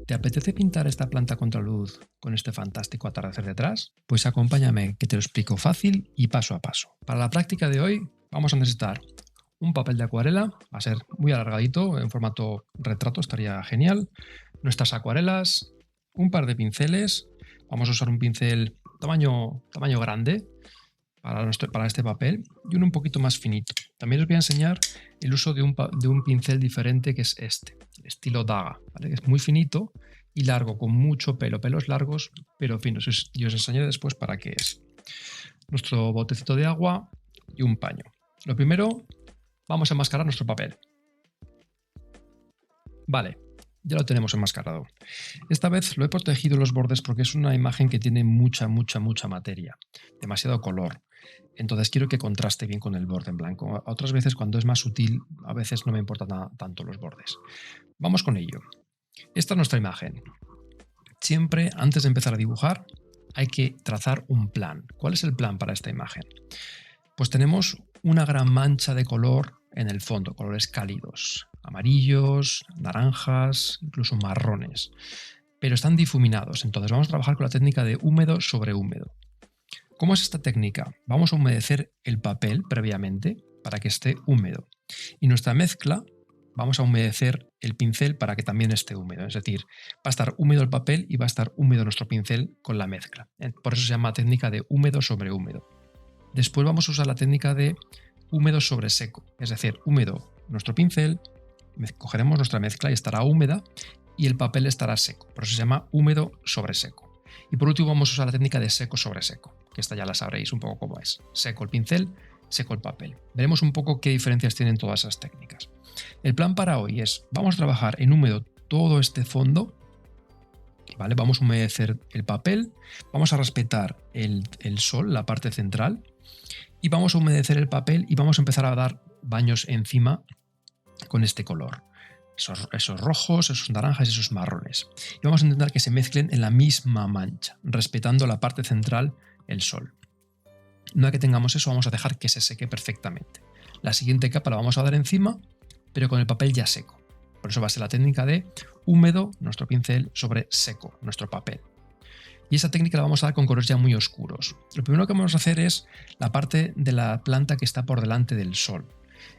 ¿Te apetece pintar esta planta contraluz con este fantástico atardecer detrás? Pues acompáñame que te lo explico fácil y paso a paso. Para la práctica de hoy vamos a necesitar un papel de acuarela, va a ser muy alargadito, en formato retrato, estaría genial. Nuestras acuarelas, un par de pinceles, vamos a usar un pincel tamaño grande para este papel y uno un poquito más finito. También os voy a enseñar el uso de un pincel diferente que es este, el estilo daga, ¿vale? Que es muy finito y largo, con mucho pelo, pelos largos pero finos. Y os enseñaré después para qué es. Nuestro botecito de agua y un paño. Lo primero, vamos a enmascarar nuestro papel. Vale, ya lo tenemos enmascarado. Esta vez lo he protegido los bordes porque es una imagen que tiene mucha materia, demasiado color. Entonces quiero que contraste bien con el borde en blanco. Otras veces, cuando es más sutil, a veces no me importan tanto los bordes. Vamos con ello. Esta es nuestra imagen. Siempre, antes de empezar a dibujar, hay que trazar un plan. ¿Cuál es el plan para esta imagen? Pues tenemos una gran mancha de color en el fondo, colores cálidos, amarillos, naranjas, incluso marrones, pero están difuminados. Entonces vamos a trabajar con la técnica de húmedo sobre húmedo. ¿Cómo es esta técnica? Vamos a humedecer el papel previamente para que esté húmedo. Y nuestra mezcla, vamos a humedecer el pincel para que también esté húmedo. Es decir, va a estar húmedo el papel y va a estar húmedo nuestro pincel con la mezcla. Por eso se llama técnica de húmedo sobre húmedo. Después vamos a usar la técnica de húmedo sobre seco. Es decir, húmedo nuestro pincel, cogeremos nuestra mezcla y estará húmeda y el papel estará seco. Por eso se llama húmedo sobre seco. Y por último vamos a usar la técnica de seco sobre seco, que esta ya la sabréis un poco cómo es. Seco el pincel, seco el papel. Veremos un poco qué diferencias tienen todas esas técnicas. El plan para hoy es, vamos a trabajar en húmedo todo este fondo, ¿vale? Vamos a humedecer el papel, vamos a respetar el sol, la parte central, y vamos a humedecer el papel y vamos a empezar a dar baños encima con este color. Esos rojos, esos naranjas y esos marrones. Y vamos a intentar que se mezclen en la misma mancha, respetando la parte central, el sol. Una vez que tengamos eso, vamos a dejar que se seque perfectamente. La siguiente capa la vamos a dar encima, pero con el papel ya seco. Por eso va a ser la técnica de húmedo, nuestro pincel, sobre seco, nuestro papel. Y esa técnica la vamos a dar con colores ya muy oscuros. Lo primero que vamos a hacer es la parte de la planta que está por delante del sol.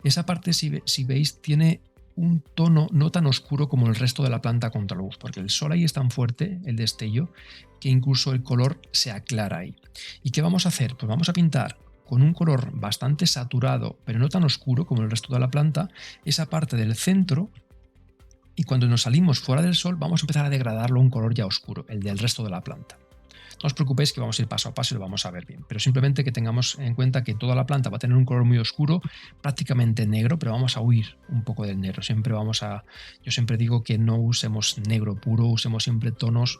Esa parte, si veis, tiene un tono no tan oscuro como el resto de la planta contraluz, porque el sol ahí es tan fuerte, el destello, que incluso el color se aclara ahí. ¿Y qué vamos a hacer? Pues vamos a pintar con un color bastante saturado, pero no tan oscuro como el resto de la planta, esa parte del centro, y cuando nos salimos fuera del sol vamos a empezar a degradarlo a un color ya oscuro, el del resto de la planta. No os preocupéis que vamos a ir paso a paso y lo vamos a ver bien, pero simplemente que tengamos en cuenta que toda la planta va a tener un color muy oscuro, prácticamente negro, pero vamos a huir un poco del negro. Yo siempre digo que no usemos negro puro, usemos siempre tonos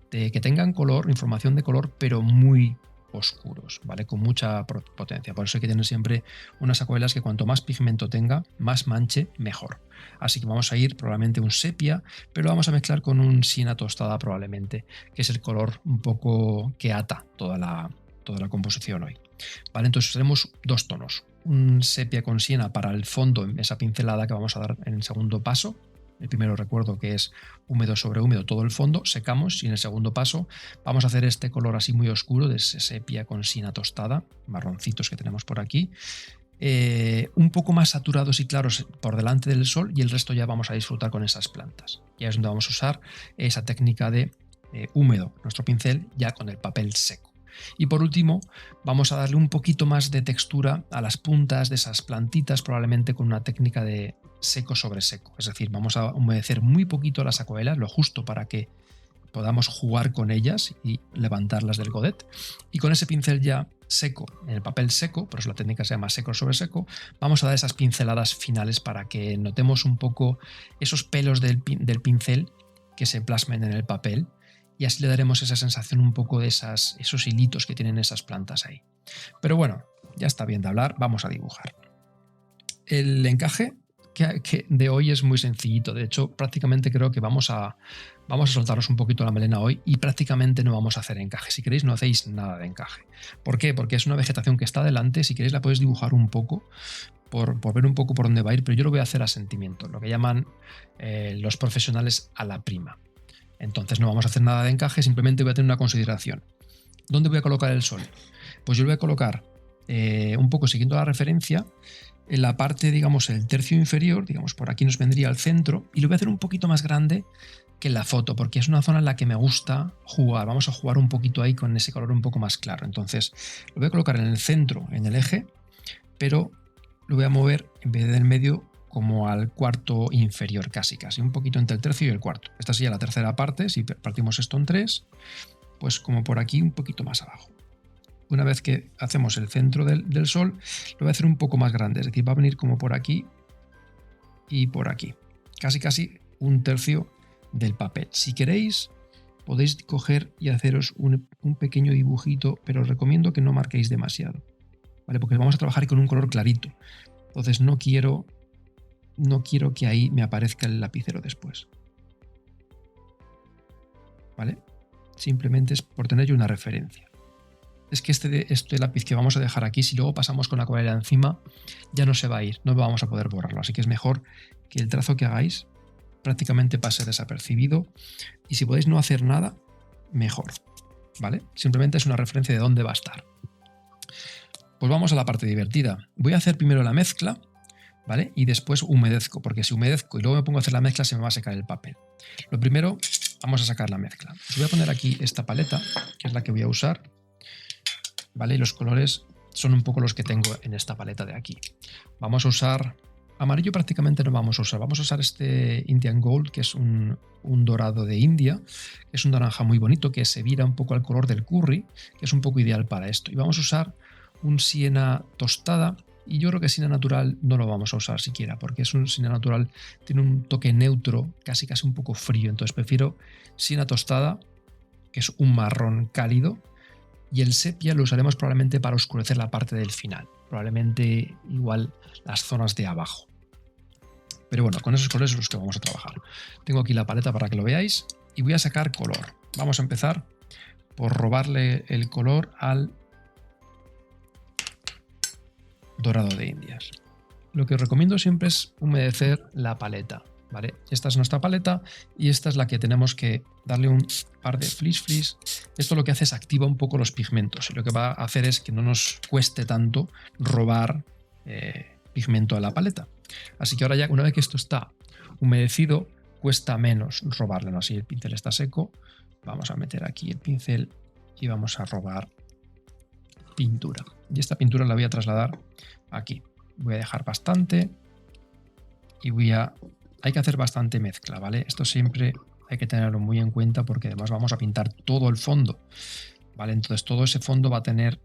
que tengan color, información de color, pero muy oscuros, ¿vale? Con mucha potencia. Por eso hay que tener siempre unas acuarelas que cuanto más pigmento tenga, más manche, mejor. Así que vamos a ir probablemente un sepia, pero lo vamos a mezclar con un siena tostada probablemente, que es el color un poco que ata toda la composición hoy. ¿Vale? Entonces usaremos dos tonos. Un sepia con siena para el fondo, esa pincelada que vamos a dar en el segundo paso. El primero recuerdo que es húmedo sobre húmedo todo el fondo, secamos, y en el segundo paso vamos a hacer este color así muy oscuro de ese sepia con siena tostada, marroncitos que tenemos por aquí, un poco más saturados y claros por delante del sol, y el resto ya vamos a disfrutar con esas plantas. Ya es donde vamos a usar esa técnica de húmedo, nuestro pincel ya con el papel seco. Y por último vamos a darle un poquito más de textura a las puntas de esas plantitas, probablemente con una técnica de seco sobre seco. Es decir, vamos a humedecer muy poquito las acuarelas, lo justo para que podamos jugar con ellas y levantarlas del godet. Y con ese pincel ya seco, en el papel seco, por eso la técnica se llama seco sobre seco, vamos a dar esas pinceladas finales para que notemos un poco esos pelos del pincel que se plasmen en el papel, y así le daremos esa sensación un poco de esos hilitos que tienen esas plantas ahí. Pero bueno, ya está bien de hablar, vamos a dibujar. El encaje que de hoy es muy sencillito. De hecho, prácticamente creo que vamos a soltarnos un poquito la melena hoy y prácticamente no vamos a hacer encaje. Si queréis, no hacéis nada de encaje. ¿Por qué? Porque es una vegetación que está delante. Si queréis, la podéis dibujar un poco por ver un poco por dónde va a ir, pero yo lo voy a hacer a sentimiento, lo que llaman los profesionales a la prima. Entonces no vamos a hacer nada de encaje, simplemente voy a tener una consideración. ¿Dónde voy a colocar el sol? Pues yo lo voy a colocar un poco siguiendo la referencia en la parte, digamos, el tercio inferior, digamos, por aquí nos vendría al centro, y lo voy a hacer un poquito más grande que en la foto, porque es una zona en la que me gusta jugar. Vamos a jugar un poquito ahí con ese color un poco más claro. Entonces lo voy a colocar en el centro, en el eje, pero lo voy a mover en vez del medio como al cuarto inferior, casi, un poquito entre el tercio y el cuarto. Esta sería la tercera parte, si partimos esto en 3, pues como por aquí un poquito más abajo. Una vez que hacemos el centro del sol, lo voy a hacer un poco más grande, es decir, va a venir como por aquí y por aquí. Casi un tercio del papel. Si queréis, podéis coger y haceros un pequeño dibujito, pero os recomiendo que no marquéis demasiado, ¿vale? Porque vamos a trabajar con un color clarito. Entonces no quiero que ahí me aparezca el lapicero después, ¿vale? Simplemente es por tener yo una referencia. Es que este lápiz que vamos a dejar aquí, si luego pasamos con la acuarela encima, ya no se va a ir, no vamos a poder borrarlo. Así que es mejor que el trazo que hagáis prácticamente pase desapercibido, y si podéis no hacer nada, mejor, ¿vale? Simplemente es una referencia de dónde va a estar. Pues vamos a la parte divertida. Voy a hacer primero la mezcla, ¿vale? Y después humedezco, porque si humedezco y luego me pongo a hacer la mezcla se me va a secar el papel. Lo primero, vamos a sacar la mezcla. Os voy a poner aquí esta paleta, que es la que voy a usar, ¿vale? Y los colores son un poco los que tengo en esta paleta de aquí. Vamos a usar amarillo, prácticamente no vamos a usar. Vamos a usar este Indian Gold, que es un dorado de India. Es un naranja muy bonito que se vira un poco al color del curry, que es un poco ideal para esto. Y vamos a usar un siena tostada. Y yo creo que siena natural no lo vamos a usar siquiera, porque es un siena natural, tiene un toque neutro, casi un poco frío. Entonces prefiero siena tostada, que es un marrón cálido. Y el sepia lo usaremos probablemente para oscurecer la parte del final, probablemente igual las zonas de abajo. Pero bueno, con esos colores son los que vamos a trabajar. Tengo aquí la paleta para que lo veáis y voy a sacar color. Vamos a empezar por robarle el color al dorado de Indias. Lo que os recomiendo siempre es humedecer la paleta, ¿vale? Esta es nuestra paleta y esta es la que tenemos que darle un par de flis. Esto lo que hace es activa un poco los pigmentos y lo que va a hacer es que no nos cueste tanto robar pigmento a la paleta. Así que ahora ya, una vez que esto está humedecido, cuesta menos robarlo, ¿no? Así el pincel está seco, vamos a meter aquí el pincel y vamos a robar pintura. Y esta pintura la voy a trasladar aquí. Voy a dejar bastante y hay que hacer bastante mezcla, ¿vale? Esto siempre hay que tenerlo muy en cuenta porque además vamos a pintar todo el fondo, ¿vale? Entonces todo ese fondo va a tener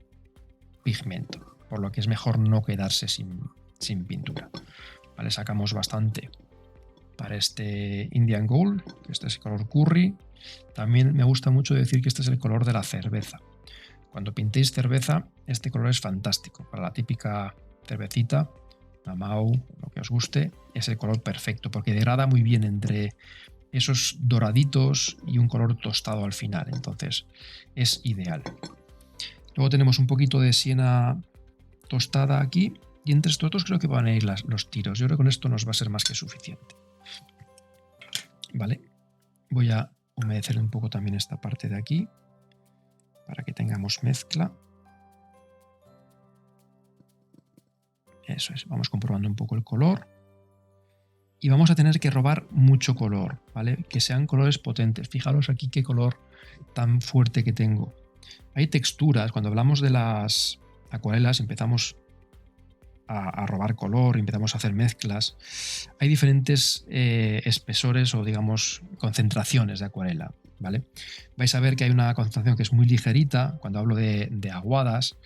pigmento, por lo que es mejor no quedarse sin pintura, ¿vale? Sacamos bastante para este Indian Gold, que este es el color curry. También me gusta mucho decir que este es el color de la cerveza. Cuando pintéis cerveza, este color es fantástico. Para la típica cervecita, Mamau, lo que os guste, es el color perfecto porque degrada muy bien entre esos doraditos y un color tostado al final. Entonces es ideal. Luego tenemos un poquito de siena tostada aquí y entre estos dos creo que van a ir los tiros. Yo creo que con esto nos va a ser más que suficiente. Vale, voy a humedecer un poco también esta parte de aquí para que tengamos mezcla. Eso es, vamos comprobando un poco el color. Y vamos a tener que robar mucho color, ¿vale? Que sean colores potentes. Fijaros aquí qué color tan fuerte que tengo. Hay texturas, cuando hablamos de las acuarelas empezamos a robar color, empezamos a hacer mezclas. Hay diferentes espesores o digamos concentraciones de acuarela, ¿vale? Vais a ver que hay una concentración que es muy ligerita, cuando hablo de aguadas,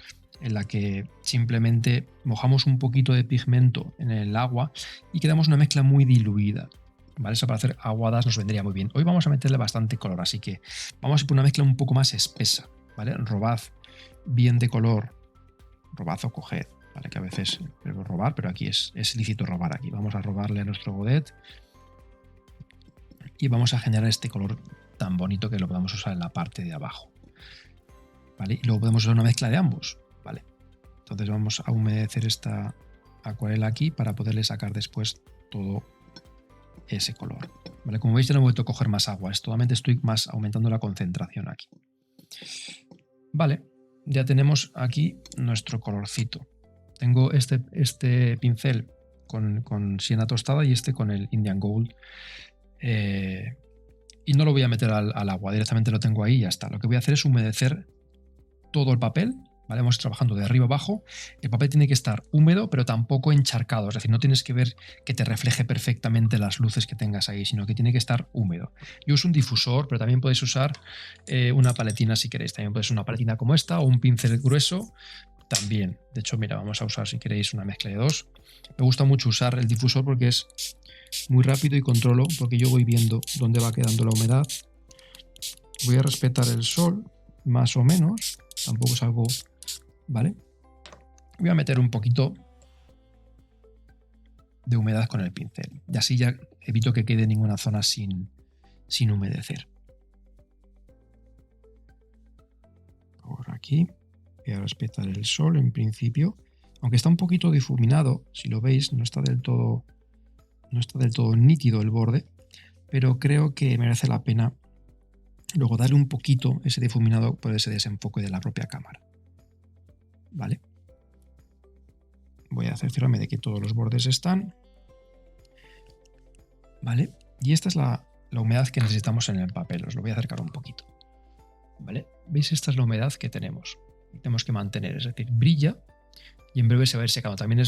en la que simplemente mojamos un poquito de pigmento en el agua y quedamos una mezcla muy diluida, ¿vale? Eso para hacer aguadas nos vendría muy bien. Hoy vamos a meterle bastante color, así que vamos a poner una mezcla un poco más espesa, ¿vale? Robad bien de color, robad o coged, ¿vale? Que a veces debo robar, pero aquí es lícito robar aquí. Vamos a robarle a nuestro godet y vamos a generar este color tan bonito que lo podamos usar en la parte de abajo, ¿vale? Y luego podemos usar una mezcla de ambos, ¿vale? Entonces vamos a humedecer esta acuarela aquí para poderle sacar después todo ese color. ¿Vale? Como veis ya no he vuelto a coger más agua, solamente estoy más aumentando la concentración aquí. Vale, ya tenemos aquí nuestro colorcito. Tengo este pincel con siena tostada y este con el Indian Gold. Y no lo voy a meter al agua, directamente lo tengo ahí y ya está. Lo que voy a hacer es humedecer todo el papel. ¿Vale? Vamos trabajando de arriba abajo. El papel tiene que estar húmedo, pero tampoco encharcado. Es decir, no tienes que ver que te refleje perfectamente las luces que tengas ahí, sino que tiene que estar húmedo. Yo uso un difusor, pero también podéis usar una paletina si queréis. También podéis usar una paletina como esta o un pincel grueso. También. De hecho, mira, vamos a usar si queréis una mezcla de dos. Me gusta mucho usar el difusor porque es muy rápido y controlo, porque yo voy viendo dónde va quedando la humedad. Voy a respetar el sol, más o menos. Tampoco es algo... ¿Vale? Voy a meter un poquito de humedad con el pincel. Y así ya evito que quede ninguna zona sin humedecer. Por aquí. Voy a respetar el sol en principio. Aunque está un poquito difuminado, si lo veis, no está del todo nítido el borde. Pero creo que merece la pena luego darle un poquito ese difuminado por ese desenfoque de la propia cámara. ¿Vale? Voy a cerciorarme de que todos los bordes están. ¿Vale? Y esta es la humedad que necesitamos en el papel. Os lo voy a acercar un poquito. ¿Vale? ¿Veis? Esta es la humedad que tenemos. Y tenemos que mantener, es decir, brilla y en breve se va a ir secando. También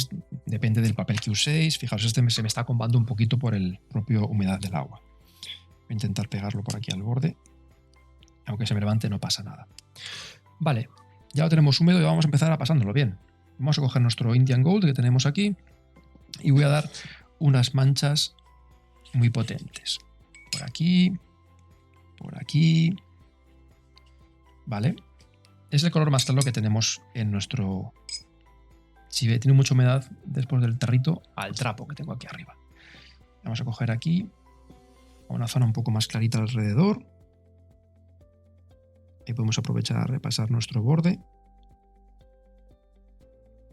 depende del papel que uséis. Fijaos, este se me está combando un poquito por el propio humedad del agua. Voy a intentar pegarlo por aquí al borde. Aunque se me levante no pasa nada. Vale. Ya lo tenemos húmedo y vamos a empezar a pasándolo bien. Vamos a coger nuestro Indian Gold que tenemos aquí y voy a dar unas manchas muy potentes. Por aquí, por aquí. ¿Vale? Es el color más claro que tenemos en nuestro... Si tiene mucha humedad después del tarrito, al trapo que tengo aquí arriba. Vamos a coger aquí una zona un poco más clarita alrededor. Ahí podemos aprovechar a repasar nuestro borde.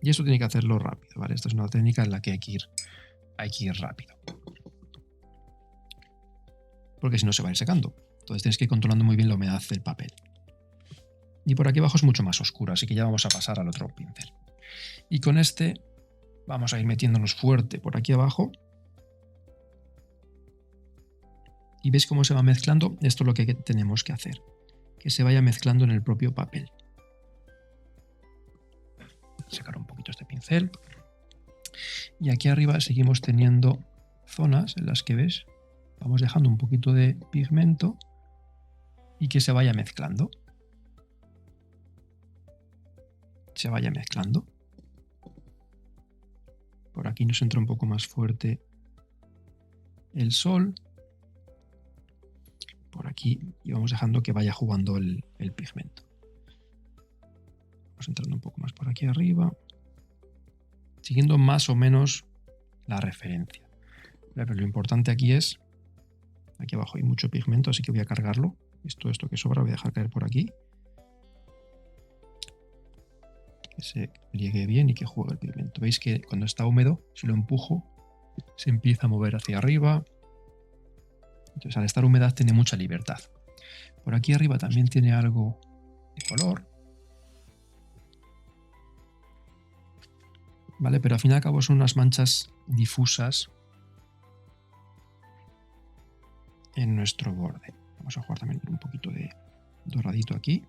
Y esto tiene que hacerlo rápido, ¿vale? Esta es una técnica en la que hay que ir rápido. Porque si no se va a ir secando. Entonces tienes que ir controlando muy bien la humedad del papel. Y por aquí abajo es mucho más oscuro, así que ya vamos a pasar al otro pincel. Y con este vamos a ir metiéndonos fuerte por aquí abajo. Y veis cómo se va mezclando. Esto es lo que tenemos que hacer. Que se vaya mezclando en el propio papel. Sacar un poquito este pincel. Y aquí arriba seguimos teniendo zonas en las que ves. Vamos dejando un poquito de pigmento y que se vaya mezclando. Se vaya mezclando. Por aquí nos entra un poco más fuerte el sol. Por aquí y vamos dejando que vaya jugando el pigmento. Vamos entrando un poco más por aquí arriba. Siguiendo más o menos la referencia. Pero lo importante aquí es... Aquí abajo hay mucho pigmento, así que voy a cargarlo. Esto que sobra voy a dejar caer por aquí. Que se pliegue bien y que juegue el pigmento. Veis que cuando está húmedo, si lo empujo, se empieza a mover hacia arriba. Entonces al estar humedad tiene mucha libertad. Por aquí arriba también tiene algo de color. ¿Vale? Pero al fin y al cabo son unas manchas difusas en nuestro borde. Vamos a jugar también un poquito de doradito aquí.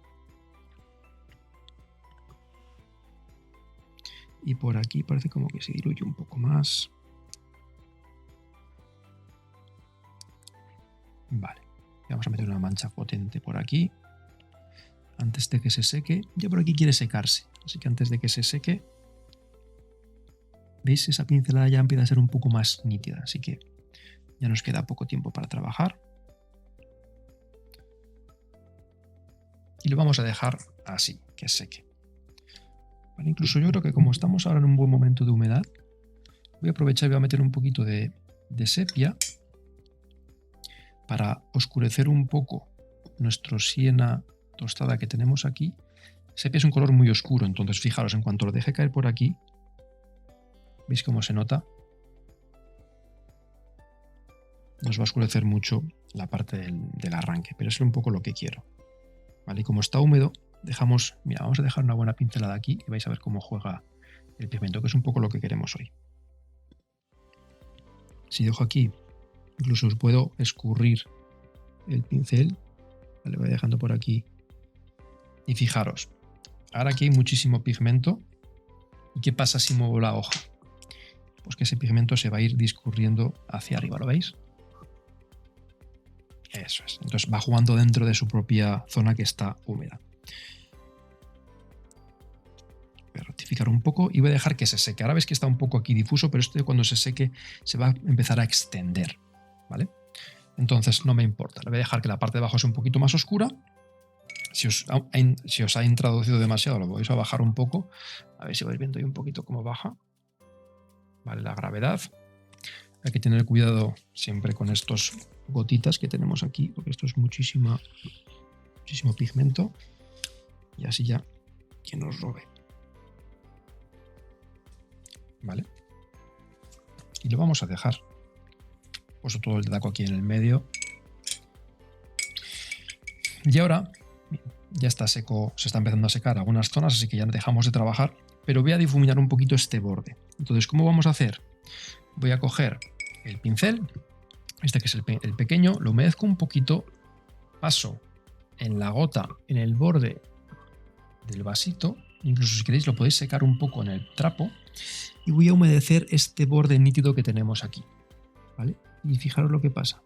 Y por aquí parece como que se diluye un poco más. Vale. Vamos a meter una mancha potente por aquí. Antes de que se seque. Ya por aquí quiere secarse. Así que antes de que se seque. ¿Veis? Esa pincelada ya empieza a ser un poco más nítida. Así que ya nos queda poco tiempo para trabajar. Y lo vamos a dejar así, que seque. Vale, incluso yo creo que como estamos ahora en un buen momento de humedad, voy a aprovechar y voy a meter un poquito de sepia para oscurecer un poco nuestro siena tostada que tenemos aquí. Sepia es un color muy oscuro, entonces fijaros, en cuanto lo deje caer por aquí, ¿veis cómo se nota? nos va a oscurecer mucho la parte del arranque, pero es un poco lo que quiero. ¿Vale? Y como está húmedo, vamos a dejar una buena pincelada aquí y vais a ver cómo juega el pigmento, que es un poco lo que queremos hoy. Si dejo aquí, incluso os puedo escurrir el pincel, vale, voy dejando por aquí. Y fijaros, ahora aquí hay muchísimo pigmento. ¿Y qué pasa si muevo la hoja? Pues que ese pigmento se va a ir discurriendo hacia arriba, ¿lo veis? Eso es. Entonces va jugando dentro de su propia zona que está húmeda. Voy a rectificar un poco y voy a dejar que se seque. Ahora ves que está un poco aquí difuso, pero esto cuando se seque se va a empezar a extender, ¿vale? Entonces no me importa. Le voy a dejar que la parte de abajo sea un poquito más oscura. Si os ha introducido demasiado, lo vais a bajar un poco. A ver si vais viendo ahí un poquito cómo baja. Vale, la gravedad. Hay que tener cuidado siempre con estos gotitas que tenemos aquí, porque esto es muchísimo pigmento. Y así ya que nos robe. ¿Vale? Y lo vamos a dejar. Puesto todo el taco aquí en el medio. Y ahora ya está seco, se está empezando a secar algunas zonas, así que ya dejamos de trabajar. Pero voy a difuminar un poquito este borde. Entonces, ¿cómo vamos a hacer? Voy a coger el pincel, este que es el pequeño, lo humedezco un poquito, paso en la gota, en el borde del vasito, incluso si queréis lo podéis secar un poco en el trapo, y voy a humedecer este borde nítido que tenemos aquí, ¿vale? Y fijaros lo que pasa.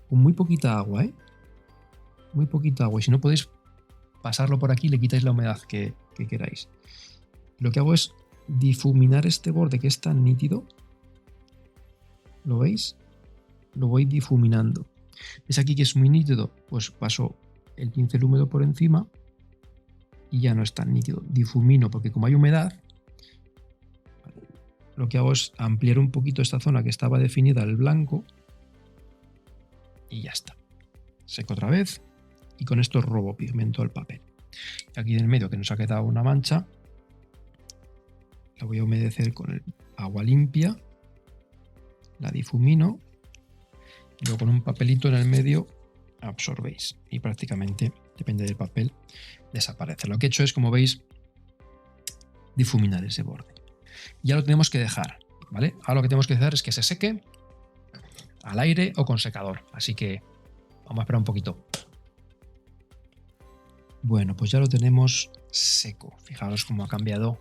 Con muy poquita agua, ¿eh? Muy poquita agua, y si no podéis pasarlo por aquí, le quitáis la humedad que queráis. Lo que hago es difuminar este borde que es tan nítido. ¿Lo veis? Lo voy difuminando. ¿Ves aquí que es muy nítido? Pues paso el pincel húmedo por encima y ya no es tan nítido. Difumino porque como hay humedad, lo que hago es ampliar un poquito esta zona que estaba definida al blanco y ya está. Seco otra vez y con esto robo pigmento al papel. Aquí en el medio que nos ha quedado una mancha, la voy a humedecer con el agua limpia, la difumino y luego con un papelito en el medio absorbéis y prácticamente, depende del papel, desaparece. Lo que he hecho es, como veis, difuminar ese borde. Ya lo tenemos que dejar, ¿vale? Ahora lo que tenemos que hacer es que se seque al aire o con secador. Así que vamos a esperar un poquito. Bueno, pues ya lo tenemos seco. Fijaros cómo ha cambiado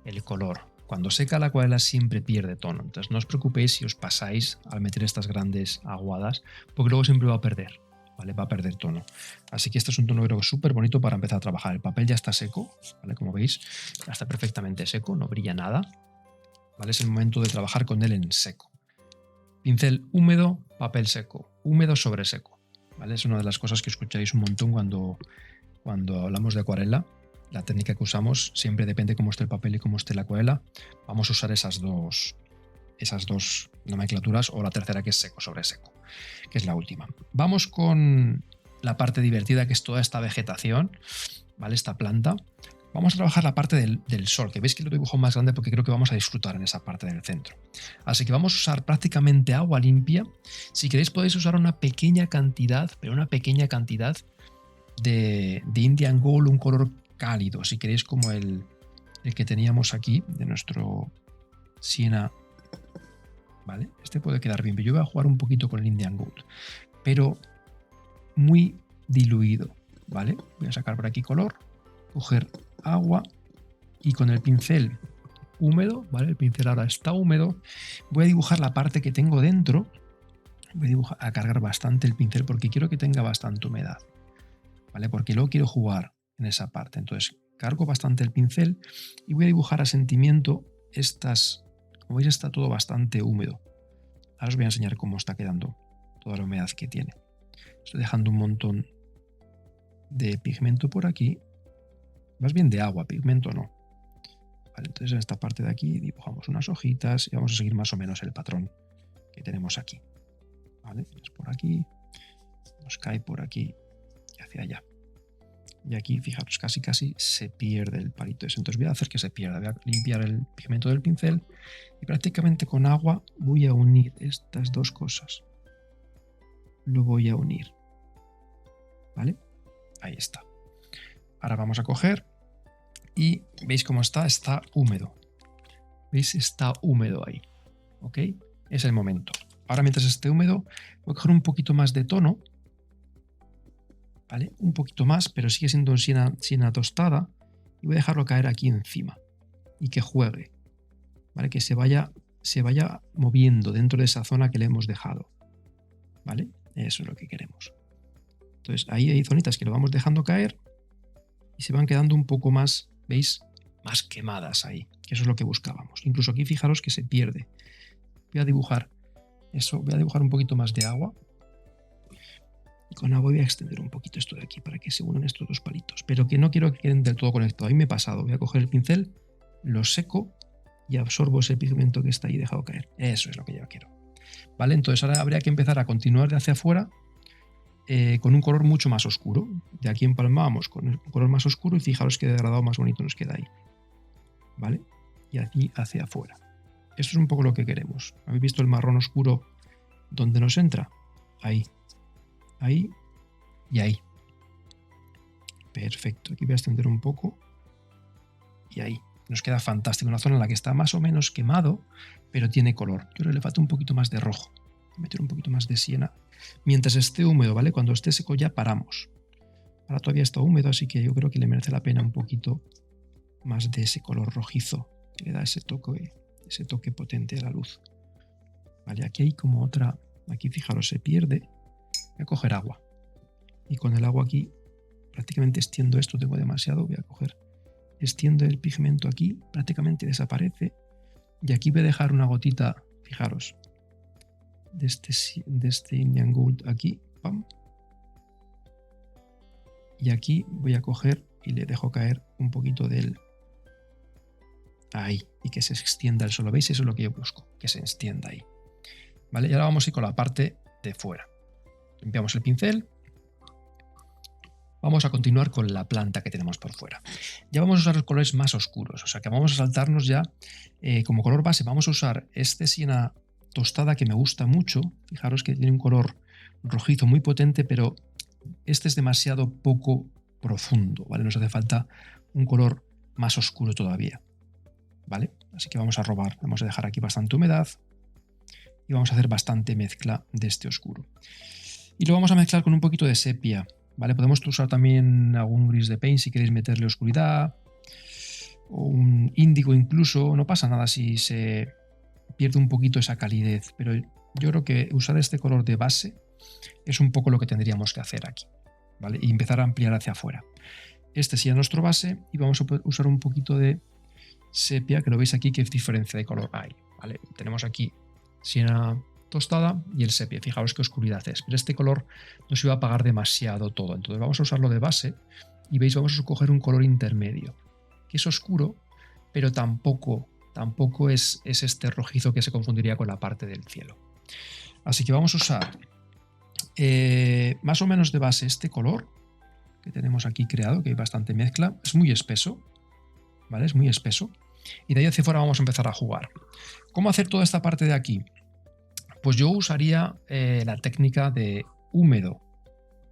el color. Cuando seca la acuarela siempre pierde tono. Entonces no os preocupéis si os pasáis al meter estas grandes aguadas, porque luego siempre va a perder, ¿vale? Va a perder tono. Así que este es un tono creo súper bonito para empezar a trabajar. El papel ya está seco, ¿vale? Como veis, ya está perfectamente seco, no brilla nada, ¿vale? Es el momento de trabajar con él en seco. Pincel húmedo, papel seco, húmedo sobre seco, ¿vale? Es una de las cosas que escucháis un montón cuando hablamos de acuarela. La técnica que usamos siempre depende cómo esté el papel y cómo esté la acuarela. Vamos a usar esas dos nomenclaturas, o la tercera que es seco sobre seco, que es la última. Vamos con la parte divertida, que es toda esta vegetación, ¿vale? Esta planta. Vamos a trabajar la parte del sol, que veis que lo dibujo más grande porque creo que vamos a disfrutar en esa parte del centro. Así que vamos a usar prácticamente agua limpia. Si queréis podéis usar una pequeña cantidad, pero una pequeña cantidad de Indian Gold, un color cálido, si queréis, como el que teníamos aquí de nuestro siena, ¿vale? Este puede quedar bien, pero yo voy a jugar un poquito con el Indian Gold, pero muy diluido, ¿vale? Voy a sacar por aquí color, coger agua y con el pincel húmedo, ¿vale? El pincel ahora está húmedo, voy a dibujar la parte que tengo dentro. Voy a cargar bastante el pincel porque quiero que tenga bastante humedad, ¿vale? Porque luego quiero jugar en esa parte. Entonces cargo bastante el pincel y voy a dibujar a sentimiento estas. Como veis está todo bastante húmedo. Ahora os voy a enseñar cómo está quedando toda la humedad que tiene. Estoy dejando un montón de pigmento por aquí. Más bien de agua, pigmento no. Vale, entonces en esta parte de aquí dibujamos unas hojitas y vamos a seguir más o menos el patrón que tenemos aquí. ¿Vale? Es por aquí, nos cae por aquí y hacia allá. Y aquí, fijaros, casi se pierde el palito ese. Entonces voy a hacer que se pierda. Voy a limpiar el pigmento del pincel y prácticamente con agua voy a unir estas dos cosas. Lo voy a unir. ¿Vale? Ahí está. Ahora vamos a coger y ¿veis cómo está? Está húmedo. ¿Veis? Está húmedo ahí. ¿Ok? Es el momento. Ahora mientras esté húmedo voy a coger un poquito más de tono. ¿Vale? Un poquito más, pero sigue siendo siena tostada. Y voy a dejarlo caer aquí encima. Y que juegue. ¿Vale? Que se vaya moviendo dentro de esa zona que le hemos dejado. ¿Vale? Eso es lo que queremos. Entonces ahí hay zonitas que lo vamos dejando caer y se van quedando un poco más, ¿veis? Más quemadas ahí, que eso es lo que buscábamos. Incluso aquí fijaros que se pierde. Voy a dibujar eso, voy a dibujar un poquito más de agua. Y con agua voy a extender un poquito esto de aquí para que se unan estos dos palitos. Pero que no quiero que queden del todo conectados. Ahí me he pasado. Voy a coger el pincel, lo seco y absorbo ese pigmento que está ahí dejado caer. Eso es lo que yo quiero. ¿Vale? Entonces ahora habría que empezar a continuar de hacia afuera con un color mucho más oscuro. De aquí empalmábamos con el color más oscuro y fijaros qué degradado más bonito nos queda ahí. ¿Vale? Y aquí hacia afuera. Esto es un poco lo que queremos. ¿Habéis visto el marrón oscuro donde nos entra? Ahí. Ahí y ahí. Perfecto. Aquí voy a extender un poco. Y ahí. Nos queda fantástico. Una zona en la que está más o menos quemado, pero tiene color. Yo creo que le falta un poquito más de rojo. Voy a meter un poquito más de siena. Mientras esté húmedo, ¿vale? Cuando esté seco ya paramos. Ahora todavía está húmedo, así que yo creo que le merece la pena un poquito más de ese color rojizo que le da ese toque potente a la luz. Vale, aquí hay como otra. Aquí fijaros, se pierde. Voy a coger agua. Y con el agua aquí prácticamente extiendo esto, tengo demasiado. Voy a coger, extiendo el pigmento aquí, prácticamente desaparece. Y aquí voy a dejar una gotita, fijaros, de este Indian Gold aquí. Pam. Y aquí voy a coger y le dejo caer un poquito del. Ahí. Y que se extienda el suelo. ¿Veis? Eso es lo que yo busco. Que se extienda ahí. ¿Vale? Y ahora vamos a ir con la parte de fuera. Limpiamos el pincel. Vamos a continuar con la planta que tenemos por fuera. Ya vamos a usar los colores más oscuros. O sea que vamos a saltarnos ya como color base. Vamos a usar este siena tostada que me gusta mucho. Fijaros que tiene un color rojizo muy potente, pero este es demasiado poco profundo, ¿vale? Nos hace falta un color más oscuro todavía, ¿vale? Así que vamos a dejar aquí bastante humedad y vamos a hacer bastante mezcla de este oscuro. Y lo vamos a mezclar con un poquito de sepia, ¿vale? Podemos usar también algún gris de paint si queréis meterle oscuridad, o un índigo incluso, no pasa nada si se pierde un poquito esa calidez, pero yo creo que usar este color de base es un poco lo que tendríamos que hacer aquí, ¿vale? Y empezar a ampliar hacia afuera. Este sería nuestro base y vamos a usar un poquito de sepia, que lo veis aquí que diferencia de color hay, ¿vale? Tenemos aquí siena tostada y el sepia. Fijaos qué oscuridad es, pero este color no se va a apagar demasiado todo, entonces vamos a usarlo de base y veis, vamos a coger un color intermedio, que es oscuro, pero tampoco es este rojizo que se confundiría con la parte del cielo. Así que vamos a usar más o menos de base este color que tenemos aquí creado, que hay bastante mezcla, es muy espeso, ¿vale? Es muy espeso. Y de ahí hacia afuera vamos a empezar a jugar. ¿Cómo hacer toda esta parte de aquí? Pues yo usaría la técnica de húmedo,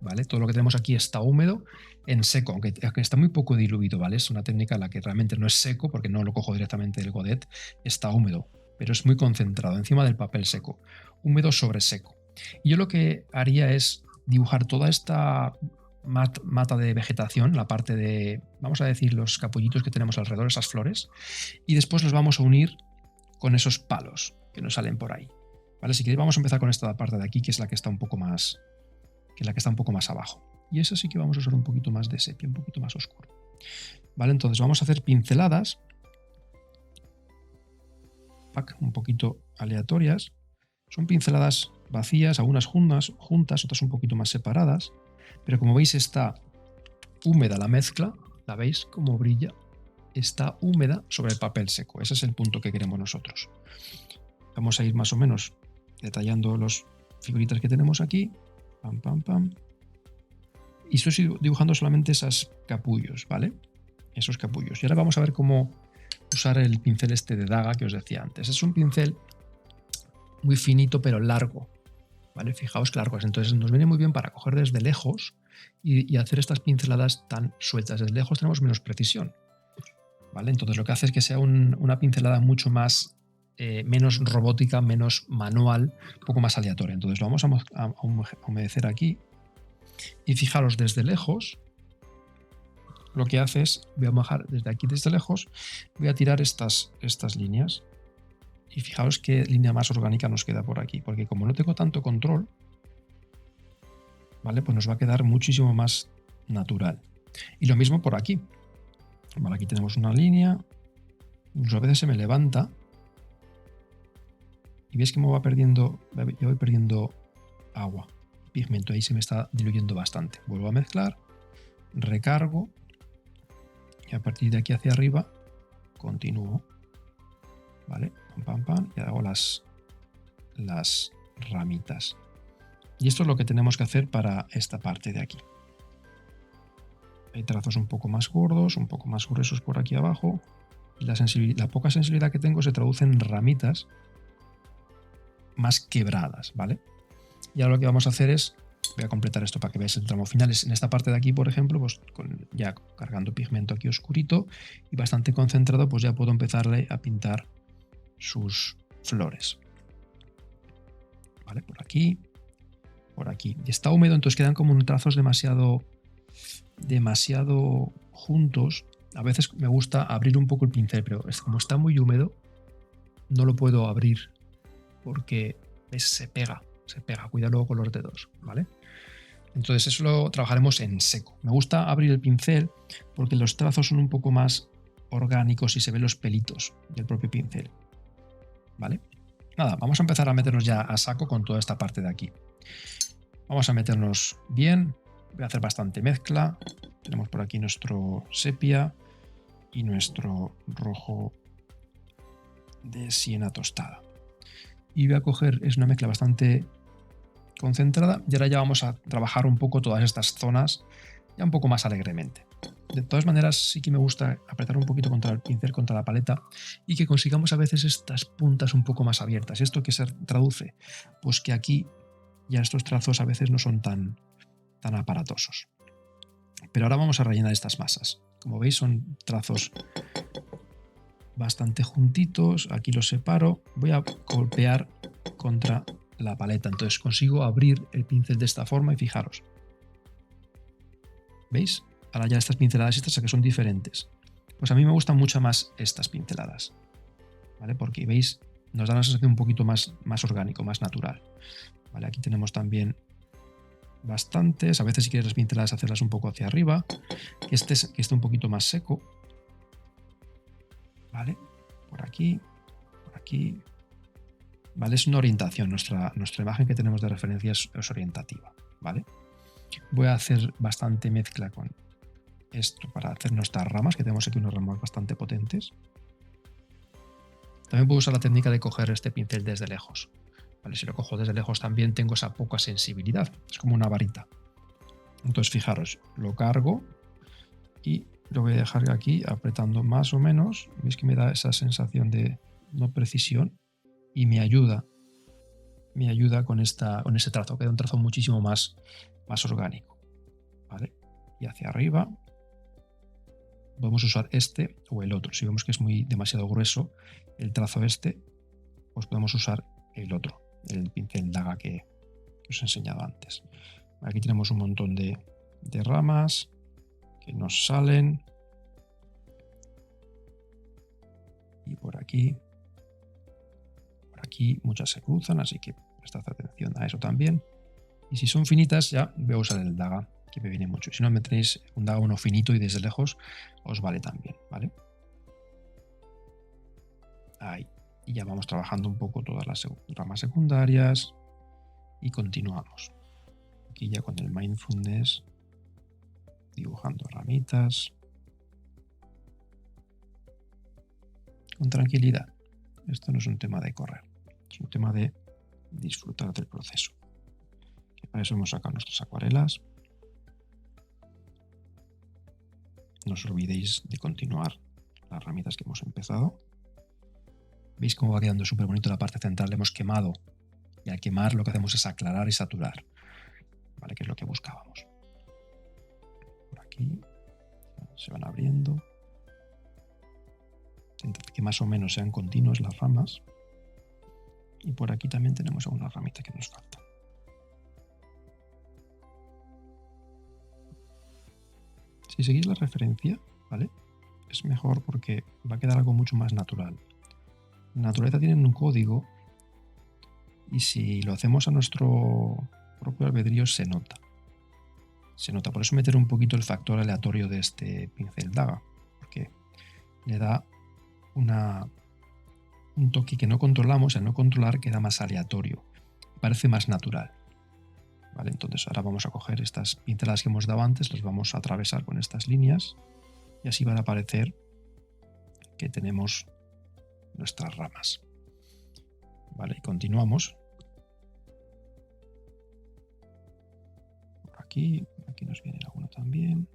¿vale? Todo lo que tenemos aquí está húmedo en seco, aunque está muy poco diluido, ¿vale? Es una técnica en la que realmente no es seco, porque no lo cojo directamente del godet, está húmedo, pero es muy concentrado encima del papel seco, húmedo sobre seco. Y yo lo que haría es dibujar toda esta mata de vegetación, la parte de, vamos a decir, los capullitos que tenemos alrededor, esas flores, y después los vamos a unir con esos palos que nos salen por ahí. ¿Vale? Así que vamos a empezar con esta parte de aquí, que es la que está un poco más, abajo. Y eso sí que vamos a usar un poquito más de sepia, un poquito más oscuro. ¿Vale? Entonces vamos a hacer pinceladas, un poquito aleatorias. Son pinceladas vacías, algunas juntas, otras un poquito más separadas. Pero como veis está húmeda la mezcla, ¿la veis cómo brilla? Está húmeda sobre el papel seco. Ese es el punto que queremos nosotros. Vamos a ir más o menos detallando los figuritas que tenemos aquí. Pam, pam, pam. Y estoy dibujando solamente esos capullos, ¿vale? Esos capullos. Y ahora vamos a ver cómo usar el pincel este de daga que os decía antes. Es un pincel muy finito pero largo, ¿vale? Fijaos que largo es. Entonces nos viene muy bien para coger desde lejos y hacer estas pinceladas tan sueltas. Desde lejos tenemos menos precisión, ¿vale? Entonces lo que hace es que sea una pincelada mucho más, menos robótica, menos manual, un poco más aleatoria. Entonces lo vamos a humedecer aquí y fijaros desde lejos. Lo que hace es, voy a bajar desde aquí, desde lejos, voy a tirar estas líneas. Y fijaos qué línea más orgánica nos queda por aquí, porque como no tengo tanto control, ¿vale? Pues nos va a quedar muchísimo más natural. Y lo mismo por aquí. Vale, aquí tenemos una línea, incluso a veces se me levanta y veis que me va perdiendo, yo voy perdiendo agua, pigmento, ahí se me está diluyendo bastante. Vuelvo a mezclar, recargo y a partir de aquí hacia arriba continúo, ¿vale? Pam, pam, pam, y hago las ramitas. Y esto es lo que tenemos que hacer para esta parte de aquí. Hay trazos un poco más gordos, un poco más gruesos por aquí abajo. Y la poca sensibilidad que tengo se traduce en ramitas más quebradas, ¿vale? Y ahora lo que vamos a hacer es, voy a completar esto para que veáis el tramo final. En esta parte de aquí, por ejemplo, pues ya cargando pigmento aquí oscurito y bastante concentrado, pues ya puedo empezarle a pintar sus flores. ¿Vale? Por aquí, por aquí. Y está húmedo, entonces quedan como trazos demasiado juntos. A veces me gusta abrir un poco el pincel, pero como está muy húmedo, no lo puedo abrir porque se pega. Cuidado luego con los dedos, ¿vale? Entonces eso lo trabajaremos en seco. Me gusta abrir el pincel porque los trazos son un poco más orgánicos y se ven los pelitos del propio pincel, ¿vale? Nada, vamos a empezar a meternos ya a saco con toda esta parte de aquí. Vamos a meternos bien. Voy a hacer bastante mezcla. Tenemos por aquí nuestro sepia y nuestro rojo de siena tostada. Y voy a coger, es una mezcla bastante concentrada y ahora ya vamos a trabajar un poco todas estas zonas ya un poco más alegremente. De todas maneras, sí que me gusta apretar un poquito contra el pincel, contra la paleta y que consigamos a veces estas puntas un poco más abiertas. ¿Esto qué se traduce? Pues que aquí ya estos trazos a veces no son tan aparatosos. Pero ahora vamos a rellenar estas masas. Como veis, son trazos bastante juntitos. Aquí los separo. Voy a golpear contra la paleta. Entonces consigo abrir el pincel de esta forma y fijaros. ¿Veis? Ahora ya estas pinceladas estas que son diferentes. Pues a mí me gustan mucho más estas pinceladas. ¿Vale? Porque veis, nos da una sensación un poquito más orgánico, más natural. ¿Vale? Aquí tenemos también bastantes. A veces si quieres las pinceladas hacerlas un poco hacia arriba. Que esté un poquito más seco. ¿Vale? Por aquí. Por aquí. ¿Vale? Es una orientación. Nuestra imagen que tenemos de referencia es orientativa. ¿Vale? Voy a hacer bastante mezcla con esto para hacer nuestras ramas, que tenemos aquí unas ramas bastante potentes. También puedo usar la técnica de coger este pincel desde lejos. ¿Vale? Si lo cojo desde lejos también tengo esa poca sensibilidad. Es como una varita. Entonces fijaros, lo cargo y lo voy a dejar aquí apretando más o menos. Veis que me da esa sensación de no precisión y me ayuda con ese trazo. Queda un trazo muchísimo más orgánico. ¿Vale? Y hacia arriba podemos usar este o el otro. Si vemos que es demasiado grueso el trazo este, pues podemos usar el otro, el pincel daga que os he enseñado antes. Aquí tenemos un montón de ramas que nos salen. Y por aquí muchas se cruzan, así que prestad atención a eso también. Y si son finitas ya voy a usar el daga, que me viene mucho. Si no, me tenéis un daga uno finito y desde lejos os vale también, ¿vale? Ahí. Y ya vamos trabajando un poco todas las ramas secundarias y continuamos. Aquí ya con el mindfulness, dibujando ramitas. Con tranquilidad. Esto no es un tema de correr, es un tema de disfrutar del proceso. Que para eso hemos sacado nuestras acuarelas. no os olvidéis de continuar las ramitas que hemos empezado. ¿Veis cómo va quedando súper bonito la parte central? Le hemos quemado. Y al quemar lo que hacemos es aclarar y saturar. ¿Vale? Que es lo que buscábamos. Por aquí se van abriendo. Intentad que más o menos sean continuas las ramas. Y por aquí también tenemos alguna ramita que nos falta. Si seguís la referencia, ¿vale? Es mejor porque va a quedar algo mucho más natural. La naturaleza tiene un código y si lo hacemos a nuestro propio albedrío se nota. Se nota. Por eso meter un poquito el factor aleatorio de este pincel daga, porque le da un toque que no controlamos. Al no controlar queda más aleatorio, parece más natural. ¿Vale? Entonces ahora vamos a coger estas pinceladas que hemos dado antes, las vamos a atravesar con estas líneas y así van a aparecer que tenemos nuestras ramas. Vale, y continuamos. Por aquí nos viene alguno también.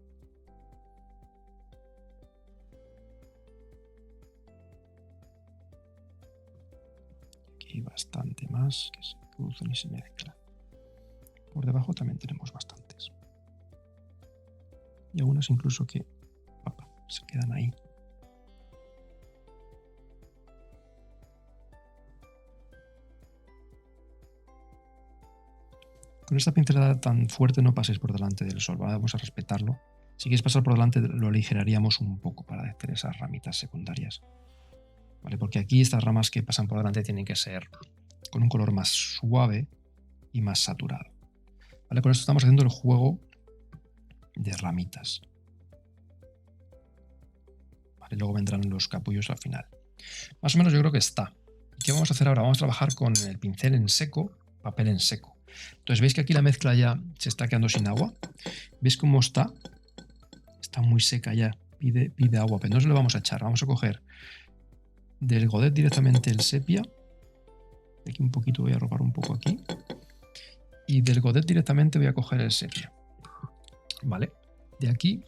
Aquí hay bastante más que se cruzan y se mezclan. Por debajo también tenemos bastantes. Y algunas incluso que se quedan ahí. Con esta pincelada tan fuerte no paséis por delante del sol, ¿vale? Vamos a respetarlo. Si quieres pasar por delante lo aligeraríamos un poco para hacer esas ramitas secundarias. ¿Vale? Porque aquí estas ramas que pasan por delante tienen que ser con un color más suave y más saturado. ¿Vale? Con esto estamos haciendo el juego de ramitas. ¿Vale? Luego vendrán los capullos al final. Más o menos yo creo que está. ¿Y qué vamos a hacer ahora? Vamos a trabajar con el pincel en seco, papel en seco. Entonces veis que aquí la mezcla ya se está quedando sin agua. ¿Veis cómo está? Está muy seca ya, pide agua, pero no se lo vamos a echar. Vamos a coger del godet directamente el sepia. Aquí un poquito, voy a robar un poco aquí. Y del godet directamente voy a coger el sepia. ¿Vale? De aquí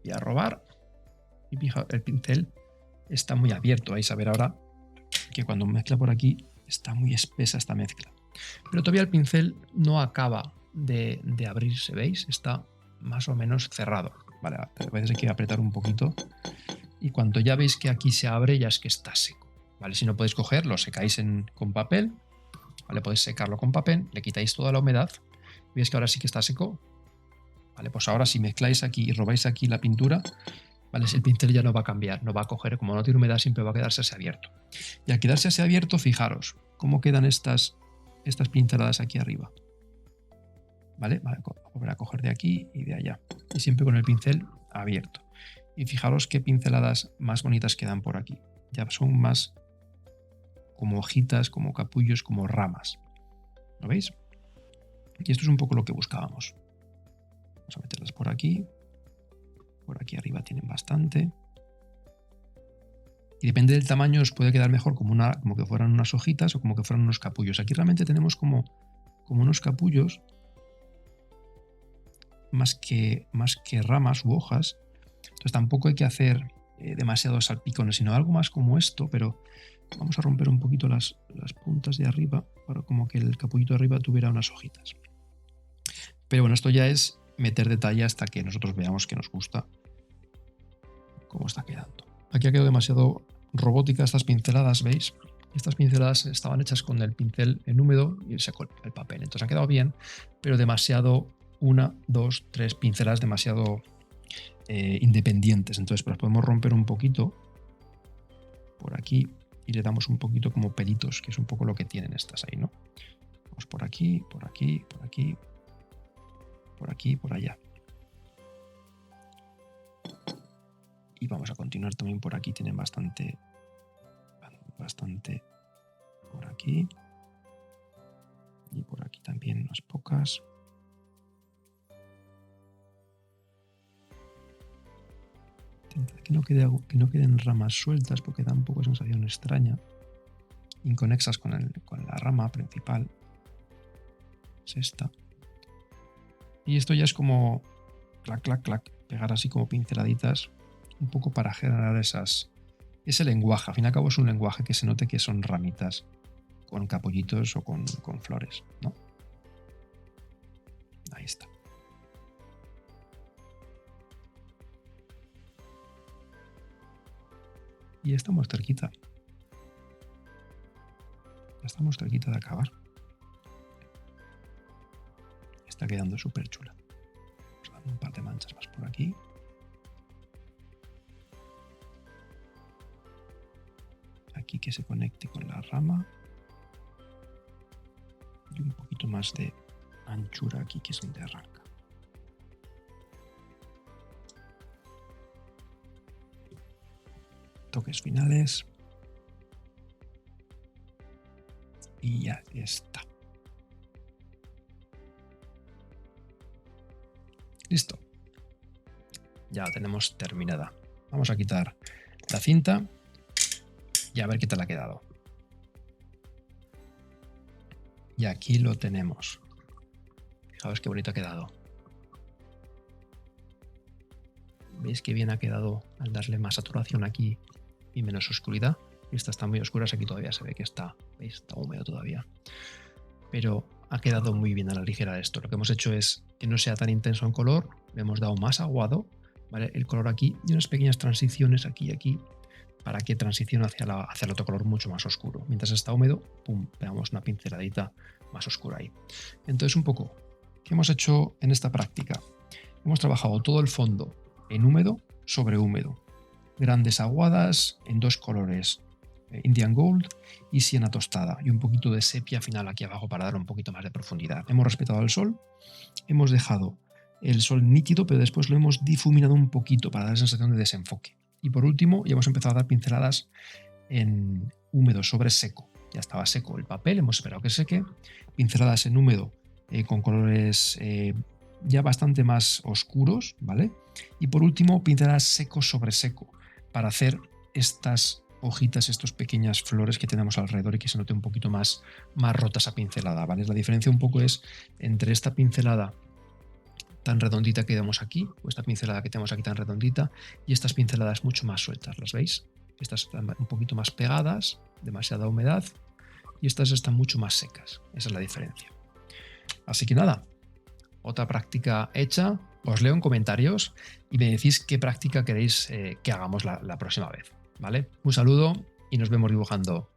voy a robar. Y fija, el pincel está muy abierto. Vais a ver ahora que cuando mezcla por aquí está muy espesa esta mezcla. Pero todavía el pincel no acaba de abrirse, ¿veis? Está más o menos cerrado. Vale, a veces hay que apretar un poquito. Y cuando ya veis que aquí se abre, ya es que está seco. ¿Vale? Si no podéis cogerlo, secáis con papel. ¿Vale? Podéis secarlo con papel, le quitáis toda la humedad. ¿Veis que ahora sí que está seco? ¿Vale? Pues ahora si mezcláis aquí y robáis aquí la pintura, ¿vale? El pincel ya no va a cambiar, no va a coger, como no tiene humedad, siempre va a quedarse así abierto. Y al quedarse así abierto, fijaros cómo quedan estas pinceladas aquí arriba. ¿Vale? Vale, volver a coger de aquí y de allá. Y siempre con el pincel abierto. Y fijaros qué pinceladas más bonitas quedan por aquí. Ya son más como hojitas, como capullos, como ramas. ¿Lo veis? Y esto es un poco lo que buscábamos. Vamos a meterlas por aquí. Por aquí arriba tienen bastante. Y depende del tamaño os puede quedar mejor como que fueran unas hojitas o como que fueran unos capullos. Aquí realmente tenemos como unos capullos más que ramas u hojas. Entonces tampoco hay que hacer demasiados salpicones, sino algo más como esto, pero vamos a romper un poquito las puntas de arriba para como que el capullito de arriba tuviera unas hojitas. Pero bueno, esto ya es meter detalle hasta que nosotros veamos que nos gusta cómo está quedando. Aquí ha quedado demasiado robótica estas pinceladas, ¿veis? Estas pinceladas estaban hechas con el pincel en húmedo y secó el papel. Entonces han quedado bien, pero demasiado 1, 2, 3 pinceladas demasiado independientes. Entonces pues podemos romper un poquito por aquí y le damos un poquito como pelitos, que es un poco lo que tienen estas ahí, ¿no? Vamos por aquí, por aquí, por aquí, por aquí, por allá. Y vamos a continuar también por aquí, tienen bastante por aquí. Y por aquí también unas pocas. Intentad que no queden ramas sueltas porque da un poco de sensación extraña, inconexas con la rama principal. Es esta. Y esto ya es como clac, clac, clac. pegar así como pinceladitas, un poco para generar ese lenguaje. Al fin y al cabo es un lenguaje que se note que son ramitas con capullitos o con flores, ¿no? Ahí está. Y estamos cerquita. Estamos cerquita de acabar. Está quedando súper chula. Vamos a dar un par de manchas más por aquí. Aquí que se conecte con la rama. Y un poquito más de anchura aquí, que es donde arranca. Toques finales. Y ya está. Listo. Ya la tenemos terminada. Vamos a quitar la cinta y a ver qué tal ha quedado. Y aquí lo tenemos. Fijaos qué bonito ha quedado. ¿Veis qué bien ha quedado al darle más saturación aquí y menos oscuridad? Estas están muy oscuras, aquí todavía se ve que está, ¿veis? Está húmedo todavía. Pero ha quedado muy bien a la ligera esto. Lo que hemos hecho es que no sea tan intenso en color, le hemos dado más aguado, ¿vale? El color aquí y unas pequeñas transiciones aquí y aquí para que transicione hacia el otro color mucho más oscuro. Mientras está húmedo, pum, pegamos una pinceladita más oscura ahí. Entonces, un poco, ¿qué hemos hecho en esta práctica? Hemos trabajado todo el fondo en húmedo sobre húmedo. Grandes aguadas en dos colores, Indian Gold y siena tostada, y un poquito de sepia final aquí abajo para dar un poquito más de profundidad. Hemos respetado el sol, hemos dejado el sol nítido, pero después lo hemos difuminado un poquito para dar sensación de desenfoque. Y por último, ya hemos empezado a dar pinceladas en húmedo sobre seco. Ya estaba seco el papel, hemos esperado que seque. Pinceladas en húmedo con colores ya bastante más oscuros, ¿vale? Y por último, pinceladas seco sobre seco para hacer estas hojitas, estas pequeñas flores que tenemos alrededor y que se note un poquito más rota esa pincelada, ¿vale? La diferencia un poco es entre esta pincelada tan redondita que vemos aquí, o esta pincelada que tenemos aquí tan redondita, y estas pinceladas mucho más sueltas, ¿las veis? Estas están un poquito más pegadas, demasiada humedad, y estas están mucho más secas. Esa es la diferencia. Así que nada, otra práctica hecha. Os leo en comentarios y me decís qué práctica queréis que hagamos la próxima vez, ¿vale? Un saludo y nos vemos dibujando